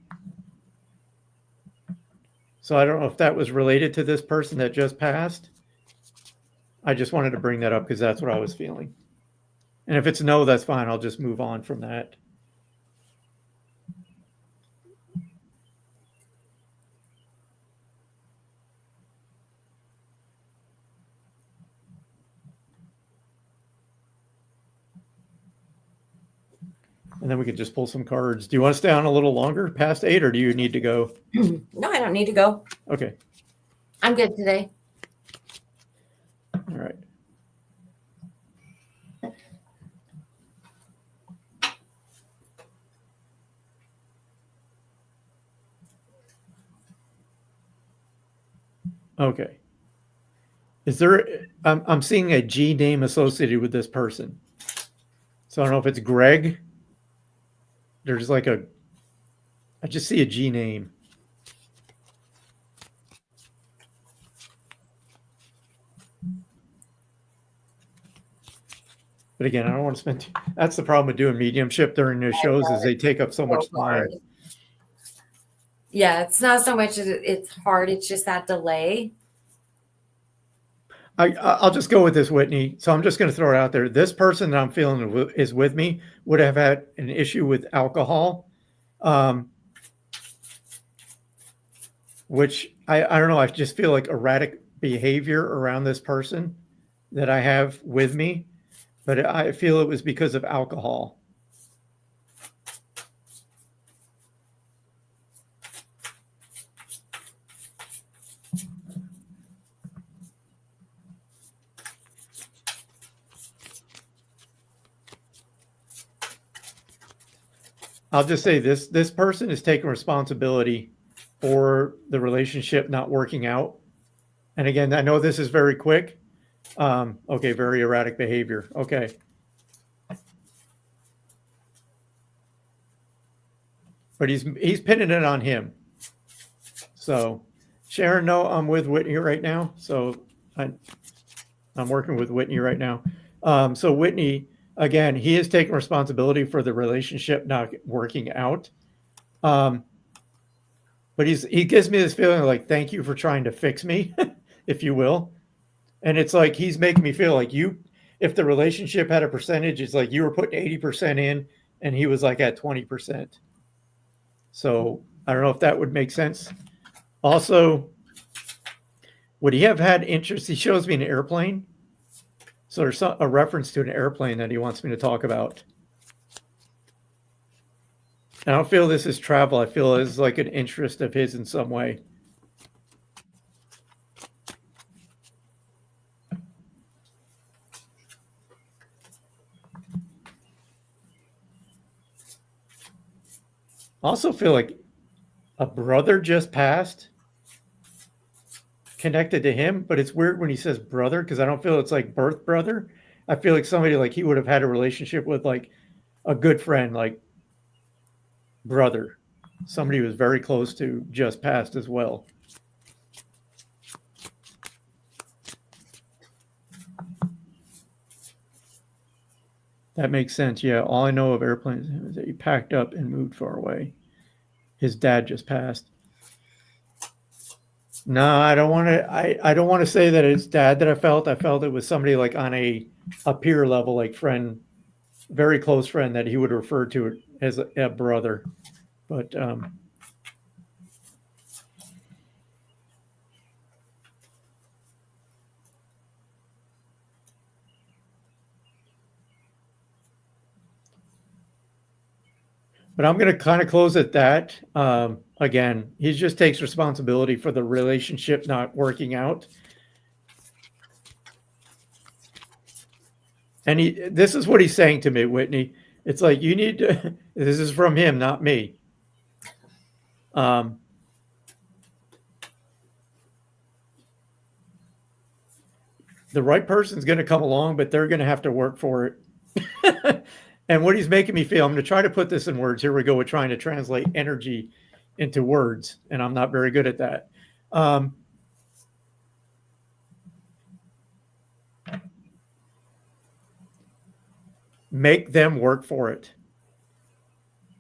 So I don't know if that was related to this person that just passed. I just wanted to bring that up because that's what I was feeling. And if it's no, that's fine. I'll just move on from that. And then we could just pull some cards. Do you want to stay on a little longer past 8, or do you need to go? No, I don't need to go. Okay. I'm good today. All right. Okay. Is there, I'm seeing a G name associated with this person. So I don't know if it's Greg. There's like I just see a G name. But again, I don't want to spend, that's the problem with doing mediumship during their shows is they take up so much time. Yeah, it's not so much it's hard, it's just that delay. I'll just go with this, Whitney. So I'm just going to throw it out there. This person that I'm feeling is with me would have had an issue with alcohol, which I don't know. I just feel like erratic behavior around this person that I have with me, but I feel it was because of alcohol. I'll just say this person is taking responsibility for the relationship not working out. And again, I know this is very quick. Okay, very erratic behavior. Okay. But he's pinning it on him. So Sharon, no, I'm with Whitney right now. So I'm working with Whitney right now. So Whitney, again, he is taking responsibility for the relationship not working out. But he gives me this feeling like, thank you for trying to fix me, if you will. And it's like, he's making me feel like if the relationship had a percentage, it's like you were putting 80% in and he was like at 20%. So I don't know if that would make sense. Also, would he have had interest? He shows me an airplane. So there's a reference to an airplane that he wants me to talk about. I don't feel this is travel. I feel it's like an interest of his in some way. Also feel like a brother just passed connected to him, but it's weird when he says brother because I don't feel it's like birth brother. I feel like somebody like he would have had a relationship with like a good friend, like brother. Somebody who was very close to just passed as well. That makes sense. Yeah. All I know of airplanes is that he packed up and moved far away. His dad just passed. No, I don't want to. I don't want to say that it's dad that I felt. I felt it was somebody like on a peer level, like friend, very close friend that he would refer to as a brother. But I'm going to kind of close at that. Again, he just takes responsibility for the relationship not working out. And this is what he's saying to me, Whitney. It's like, you need to, this is from him, not me. The right person's going to come along, but they're going to have to work for it. And what he's making me feel, I'm going to try to put this in words. Here we go. We're trying to translate energy into words, and I'm not very good at that. Make them work for it.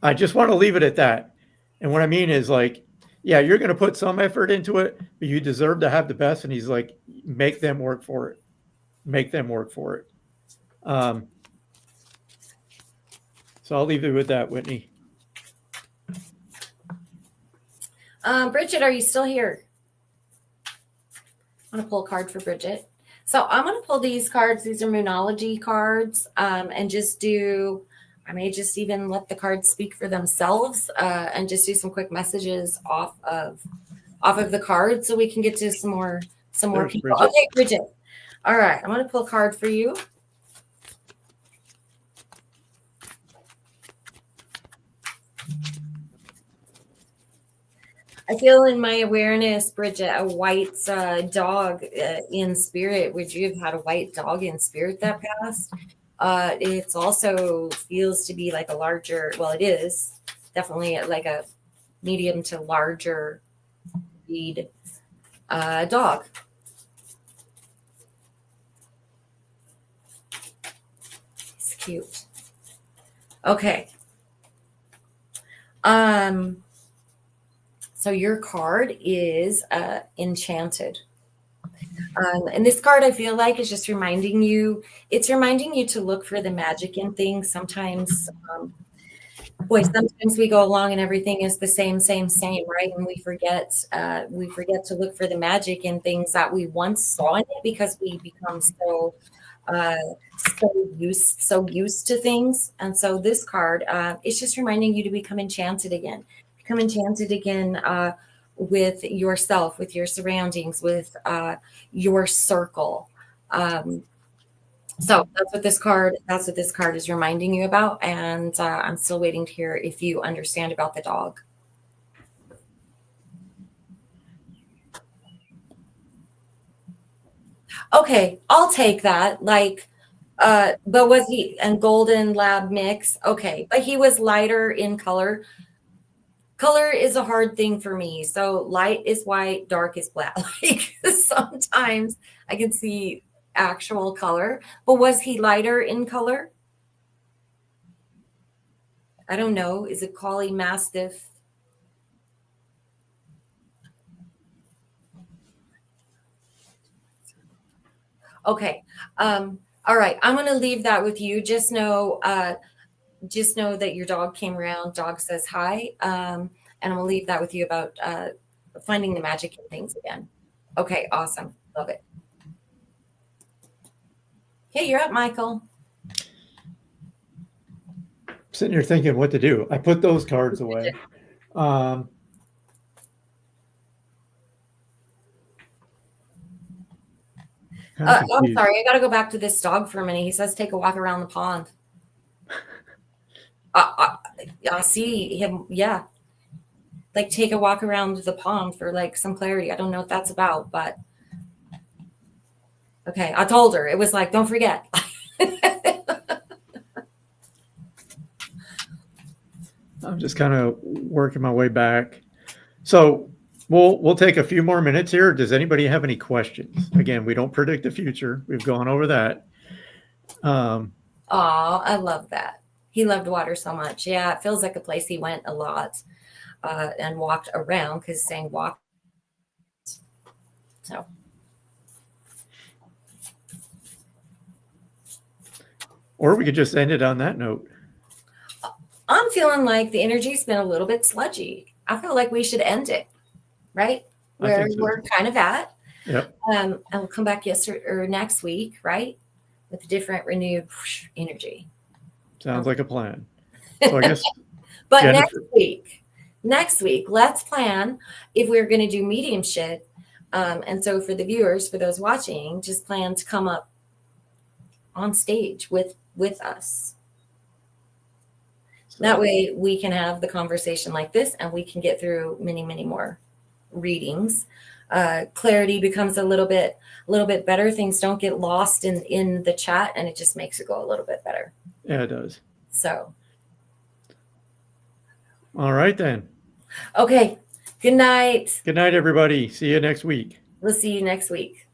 I just want to leave it at that. And what I mean is like, yeah, you're going to put some effort into it, but you deserve to have the best. And he's like, make them work for it. Make them work for it. So I'll leave it with that, Whitney. Bridget, are you still here? I'm going to pull a card for Bridget. So I'm going to pull these cards. These are Moonology cards, and just do, I may just even let the cards speak for themselves, and just do some quick messages off of the cards so we can get to some more people. Bridget. Okay, Bridget. All right, I'm going to pull a card for you. I feel in my awareness, Bridget, a white dog in spirit. Would you have had a white dog in spirit that passed? It also feels to be like a larger, well, it is definitely like a medium to larger breed dog. It's cute. Okay. So your card is Enchanted. And this card, I feel like, is just reminding you, it's reminding you to look for the magic in things. Sometimes, sometimes we go along and everything is the same, right? And we forget to look for the magic in things that we once saw in it because we become so used to things. And so this card, it's just reminding you to become enchanted again. Become enchanted again with yourself, with your surroundings, with your circle. So that's what this card is reminding you about. And I'm still waiting to hear if you understand about the dog. Okay, I'll take that. Like, but was he and golden lab mix? Okay, but he was lighter in color. Color is a hard thing for me. So light is white, dark is black. Like sometimes I can see actual color, but was he lighter in color? I don't know. Is it collie mastiff? Okay. All right. I'm going to leave that with you. Just know that your dog came around. Dog says hi. And I'm going to leave that with you about finding the magic in things again. Okay. Awesome. Love it. Hey, you're up, Michael. Sitting here thinking what to do. I put those cards away. I'm sorry. I got to go back to this dog for a minute. He says take a walk around the pond. I see him. Yeah. Like take a walk around the pond for like some clarity. I don't know what that's about, but okay. I told her. It was like, don't forget. I'm just kind of working my way back. So we'll take a few more minutes here. Does anybody have any questions? Again, we don't predict the future. We've gone over that. I love that. He loved water so much. Yeah, it feels like a place he went a lot and walked around because saying walk. So. Or we could just end it on that note. I'm feeling like the energy's been a little bit sludgy. I feel like we should end it, right? Where we're kind of at. Yep. And we'll come back next week, right? With a different renewed energy. Sounds like a plan. So I guess. But next week, let's plan if we're going to do mediumship. And so for the viewers, for those watching, just plan to come up on stage with us. That way we can have the conversation like this and we can get through many, many more readings. Clarity becomes a little bit better. Things don't get lost in the chat and it just makes it go a little bit better. Yeah, it does. So. All right, then. Okay. Good night. Good night, everybody. See you next week. We'll see you next week.